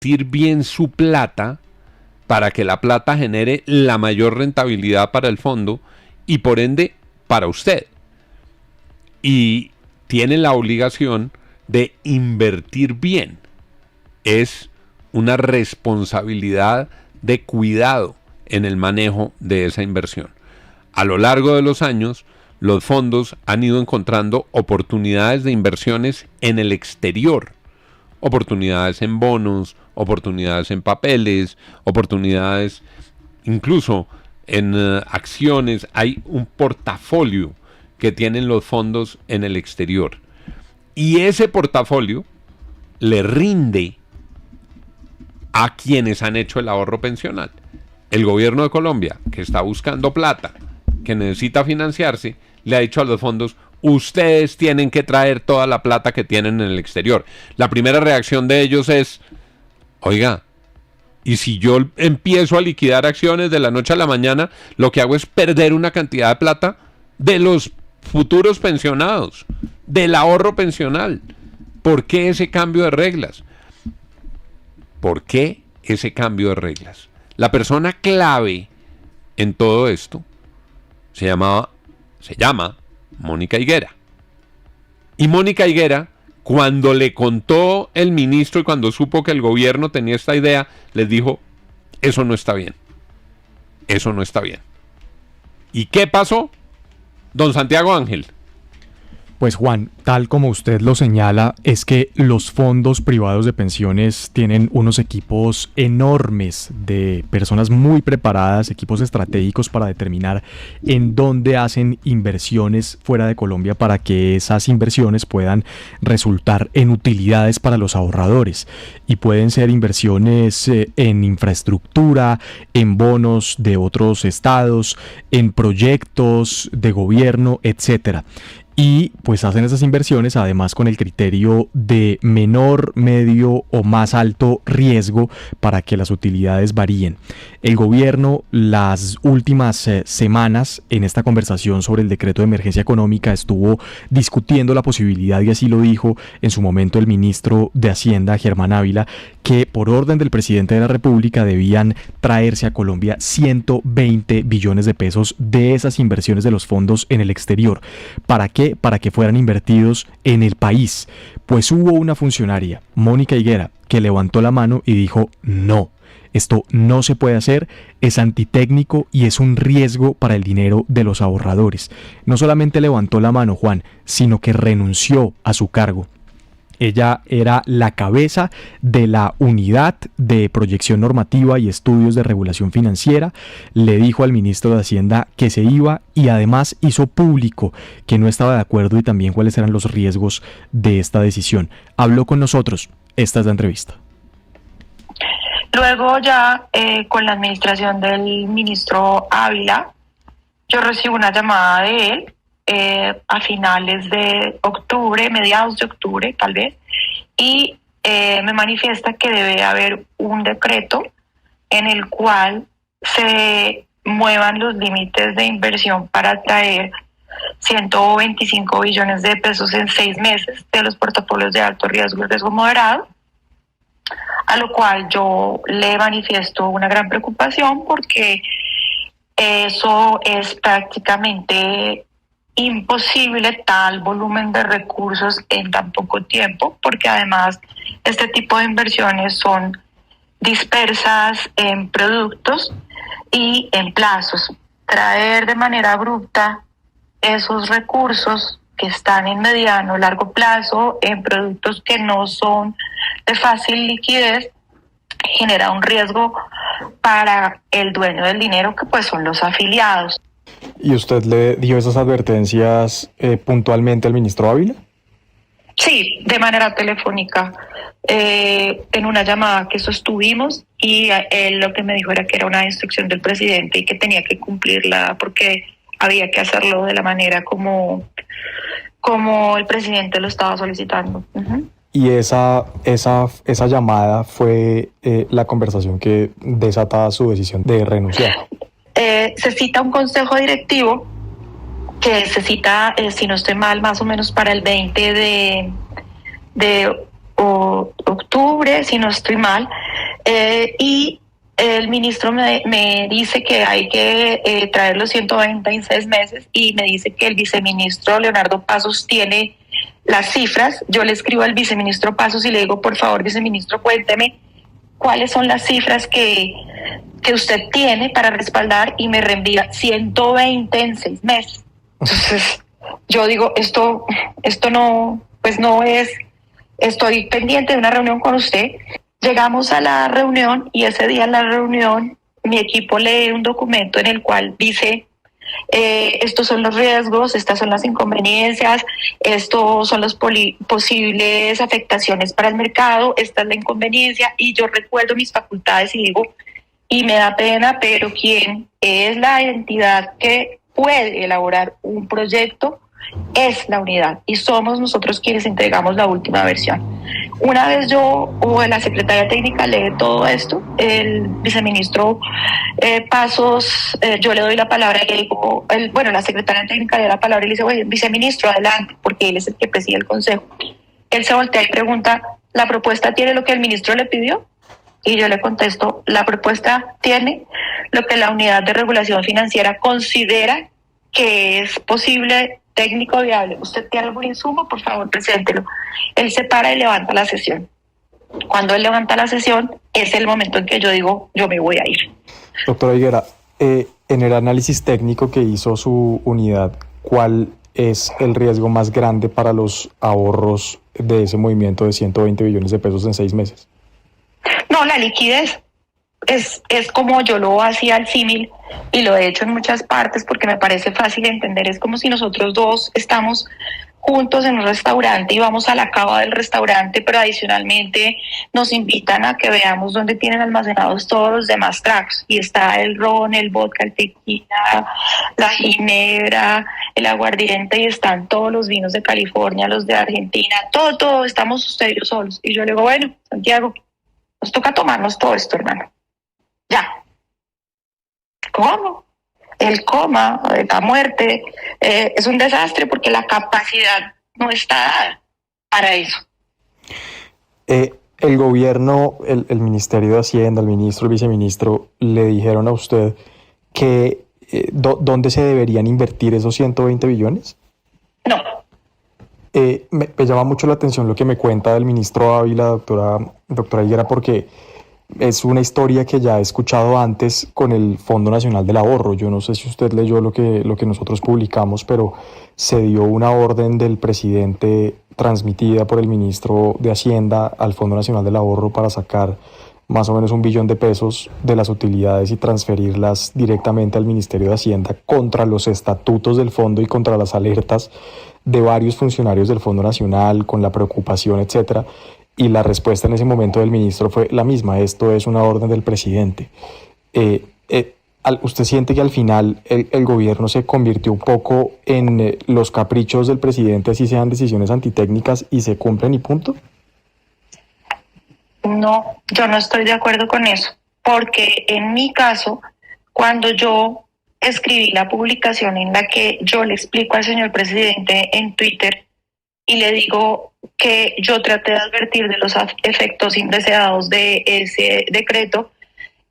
invertir bien su plata para que la plata genere la mayor rentabilidad para el fondo y por ende para usted. Y tiene la obligación de invertir bien. Es una responsabilidad de cuidado en el manejo de esa inversión. A lo largo de los años, los fondos han ido encontrando oportunidades de inversiones en el exterior, oportunidades en bonos, oportunidades en papeles, oportunidades incluso en acciones. Hay un portafolio que tienen los fondos en el exterior y ese portafolio le rinde a quienes han hecho el ahorro pensional. El gobierno de Colombia, que está buscando plata, que necesita financiarse, le ha dicho a los fondos: ustedes tienen que traer toda la plata que tienen en el exterior. La primera reacción de ellos es: oiga, y si yo empiezo a liquidar acciones de la noche a la mañana, lo que hago es perder una cantidad de plata de los futuros pensionados, del ahorro pensional. ¿Por qué ese cambio de reglas? ¿Por qué ese cambio de reglas? La persona clave en todo esto se llama Mónica Higuera. Y Mónica Higuera, cuando le contó el ministro y cuando supo que el gobierno tenía esta idea, les dijo: eso no está bien. Eso no está bien. ¿Y qué pasó? Don Santiago Ángel. Pues Juan, tal como usted lo señala, es que los fondos privados de pensiones tienen unos equipos enormes de personas muy preparadas, equipos estratégicos para determinar en dónde hacen inversiones fuera de Colombia para que esas inversiones puedan resultar en utilidades para los ahorradores. Y pueden ser inversiones en infraestructura, en bonos de otros estados, en proyectos de gobierno, etcétera. Y pues hacen esas inversiones además con el criterio de menor, medio o más alto riesgo para que las utilidades varíen. El gobierno las últimas semanas en esta conversación sobre el decreto de emergencia económica estuvo discutiendo la posibilidad, y así lo dijo en su momento el ministro de Hacienda, Germán Ávila, que por orden del presidente de la República debían traerse a Colombia 120 billones de pesos de esas inversiones de los fondos en el exterior. ¿Para qué? Para que fueran invertidos en el país. Pues hubo una funcionaria, Mónica Higuera, que levantó la mano y dijo: no, esto no se puede hacer, es antitécnico y es un riesgo para el dinero de los ahorradores. No solamente levantó la mano, Juan, sino que renunció a su cargo. Ella era la cabeza de la unidad de proyección normativa y estudios de regulación financiera. Le dijo al ministro de Hacienda que se iba y además hizo público que no estaba de acuerdo y también cuáles eran los riesgos de esta decisión. Habló con nosotros. Esta es la entrevista. Luego ya con la administración del ministro Ávila, yo recibo una llamada de él a finales de octubre, mediados de octubre tal vez, y me manifiesta que debe haber un decreto en el cual se muevan los límites de inversión para traer 125 billones de pesos en 6 meses de los portafolios de alto riesgo y riesgo moderado, a lo cual yo le manifiesto una gran preocupación porque eso es prácticamente imposible, tal volumen de recursos en tan poco tiempo, porque además este tipo de inversiones son dispersas en productos y en plazos. Traer de manera abrupta esos recursos que están en mediano o largo plazo en productos que no son de fácil liquidez genera un riesgo para el dueño del dinero, que pues son los afiliados. ¿Y usted le dio esas advertencias puntualmente al ministro Ávila? Sí, de manera telefónica, en una llamada que sostuvimos, y él lo que me dijo era que era una instrucción del presidente y que tenía que cumplirla porque había que hacerlo de la manera como el presidente lo estaba solicitando. Uh-huh. Y esa llamada fue la conversación que desata su decisión de renunciar. Se cita un consejo directivo que se cita, si no estoy mal, más o menos para el 20 de o octubre, si no estoy mal, y el ministro me dice que hay que traer los 120 en 6 meses y me dice que el viceministro Leonardo Pasos tiene las cifras. Yo le escribo al viceministro Pasos y le digo, por favor, viceministro, cuénteme cuáles son las cifras que usted tiene para respaldar, y me reenvía 120 en 6 meses. Entonces, yo digo, esto no, pues no es, estoy pendiente de una reunión con usted. Llegamos a la reunión y ese día en la reunión mi equipo lee un documento en el cual dice, estos son los riesgos, estas son las inconveniencias, estos son los posibles afectaciones para el mercado, esta es la inconveniencia, y yo recuerdo mis facultades y digo, y me da pena, pero ¿quién es la entidad que puede elaborar un proyecto? Es la unidad, y somos nosotros quienes entregamos la última versión. Una vez yo o la secretaria técnica lee todo esto, el viceministro Pasos, yo le doy la palabra y le digo, la secretaria técnica le da la palabra y le dice, oye, viceministro, adelante, porque él es el que preside el consejo. Él se voltea y pregunta, ¿la propuesta tiene lo que el ministro le pidió? Y yo le contesto, la propuesta tiene lo que la unidad de regulación financiera considera que es posible, técnico viable. ¿Usted tiene algún insumo? Por favor, preséntelo. Él se para y levanta la sesión. Cuando él levanta la sesión, es el momento en que yo digo, yo me voy a ir. Doctora Higuera, en el análisis técnico que hizo su unidad, ¿cuál es el riesgo más grande para los ahorros de ese movimiento de 120 billones de pesos en 6 meses? No, la liquidez. Es como yo lo hacía al símil, y lo he hecho en muchas partes porque me parece fácil de entender. Es como si nosotros dos estamos juntos en un restaurante y vamos a la cava del restaurante, pero adicionalmente nos invitan a que veamos dónde tienen almacenados todos los demás tragos, y está el ron, el vodka, el tequila, la ginebra, el aguardiente, y están todos los vinos de California, los de Argentina, todo, estamos usted y yo solos. Y yo le digo, bueno, Santiago, nos toca tomarnos todo esto, hermano. Ya. ¿Cómo? El coma, la muerte, es un desastre porque la capacidad no está dada para eso. El gobierno, el Ministerio de Hacienda, el ministro, el viceministro, le dijeron a usted que ¿dónde se deberían invertir esos 120 billones? No. Me llama mucho la atención lo que me cuenta del ministro Ávila, doctora Higuera, porque es una historia que ya he escuchado antes con el Fondo Nacional del Ahorro. Yo no sé si usted leyó lo que nosotros publicamos, pero se dio una orden del presidente transmitida por el ministro de Hacienda al Fondo Nacional del Ahorro para sacar más o menos 1 billón de pesos de las utilidades y transferirlas directamente al Ministerio de Hacienda contra los estatutos del fondo y contra las alertas de varios funcionarios del Fondo Nacional con la preocupación, etcétera. Y la respuesta en ese momento del ministro fue la misma: esto es una orden del presidente. ¿Usted siente que al final el gobierno se convirtió un poco en los caprichos del presidente, así sean decisiones antitécnicas, y se cumplen y punto? No, yo no estoy de acuerdo con eso, porque en mi caso, cuando yo escribí la publicación en la que yo le explico al señor presidente en Twitter y le digo que yo traté de advertir de los efectos indeseados de ese decreto,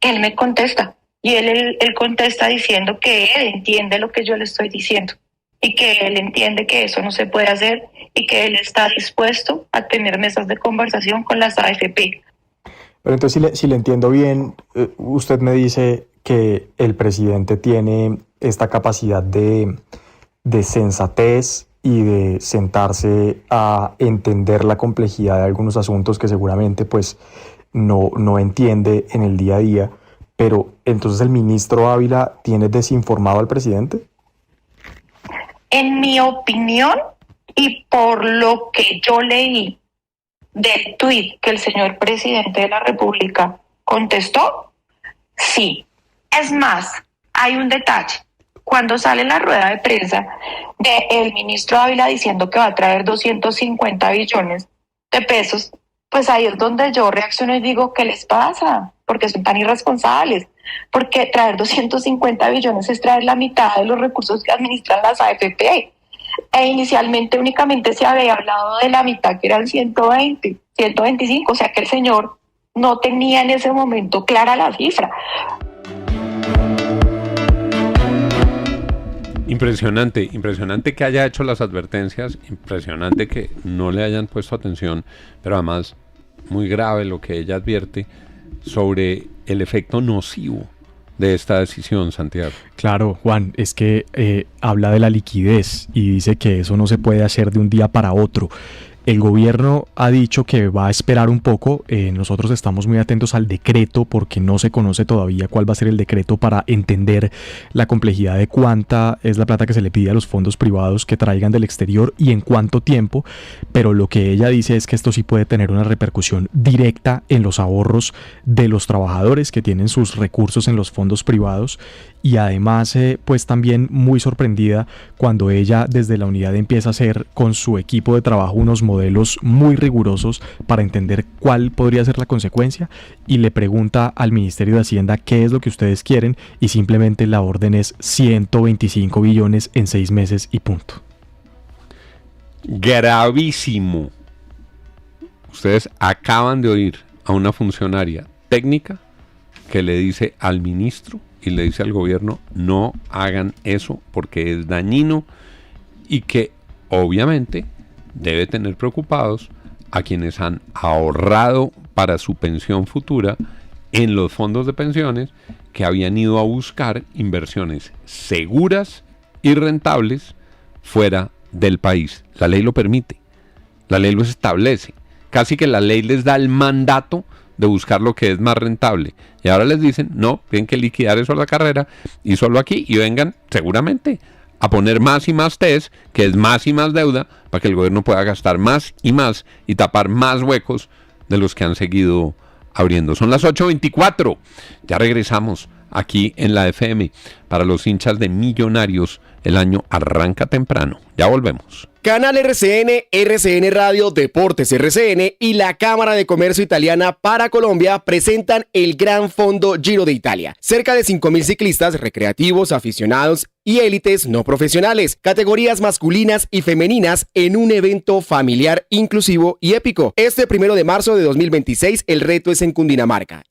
él me contesta, y él contesta diciendo que él entiende lo que yo le estoy diciendo y que él entiende que eso no se puede hacer y que él está dispuesto a tener mesas de conversación con las AFP. Pero entonces, si le entiendo bien, usted me dice que el presidente tiene esta capacidad de sensatez y de sentarse a entender la complejidad de algunos asuntos que seguramente pues no entiende en el día a día. Pero entonces, ¿el ministro Ávila tiene desinformado al presidente? En mi opinión, y por lo que yo leí del tuit que el señor presidente de la República contestó, sí. Es más, hay un detalle. Cuando sale la rueda de prensa del ministro Ávila diciendo que va a traer 250 billones de pesos, pues ahí es donde yo reacciono y digo, ¿qué les pasa? Porque son tan irresponsables. Porque traer 250 billones es traer la mitad de los recursos que administran las AFP. e inicialmente únicamente se había hablado de la mitad, que eran 120, 125, o sea que el señor no tenía en ese momento clara la cifra. Impresionante que haya hecho las advertencias, impresionante que no le hayan puesto atención, pero además muy grave lo que ella advierte sobre el efecto nocivo de esta decisión, Santiago. Claro, Juan, es que habla de la liquidez y dice que eso no se puede hacer de un día para otro. El gobierno ha dicho que va a esperar un poco. Nosotros estamos muy atentos al decreto porque no se conoce todavía cuál va a ser el decreto para entender la complejidad de cuánta es la plata que se le pide a los fondos privados que traigan del exterior y en cuánto tiempo. Pero lo que ella dice es que esto sí puede tener una repercusión directa en los ahorros de los trabajadores que tienen sus recursos en los fondos privados. Y además, pues también muy sorprendida cuando ella desde la unidad empieza a hacer con su equipo de trabajo unos modelos muy rigurosos para entender cuál podría ser la consecuencia y le pregunta al Ministerio de Hacienda qué es lo que ustedes quieren y simplemente la orden es 125 billones en 6 meses y punto. Gravísimo. Ustedes acaban de oír a una funcionaria técnica que le dice al ministro y le dice al gobierno: no hagan eso porque es dañino, y que obviamente debe tener preocupados a quienes han ahorrado para su pensión futura en los fondos de pensiones, que habían ido a buscar inversiones seguras y rentables fuera del país. La ley lo permite, la ley lo establece, casi que la ley les da el mandato de buscar lo que es más rentable. Y ahora les dicen: no, tienen que liquidar eso a la carrera y solo aquí, y vengan seguramente a poner más y más TES, que es más y más deuda, para que el gobierno pueda gastar más y tapar más huecos de los que han seguido abriendo. Son las 8:24. Ya regresamos aquí en la FM. Para los hinchas de Millonarios, el año arranca temprano. Ya volvemos. Canal RCN, RCN Radio, Deportes RCN y la Cámara de Comercio Italiana para Colombia presentan el Gran Fondo Giro de Italia. Cerca de 5.000 ciclistas recreativos, aficionados y élites no profesionales, categorías masculinas y femeninas en un evento familiar, inclusivo y épico. Este 1 de marzo de 2026, el reto es en Cundinamarca.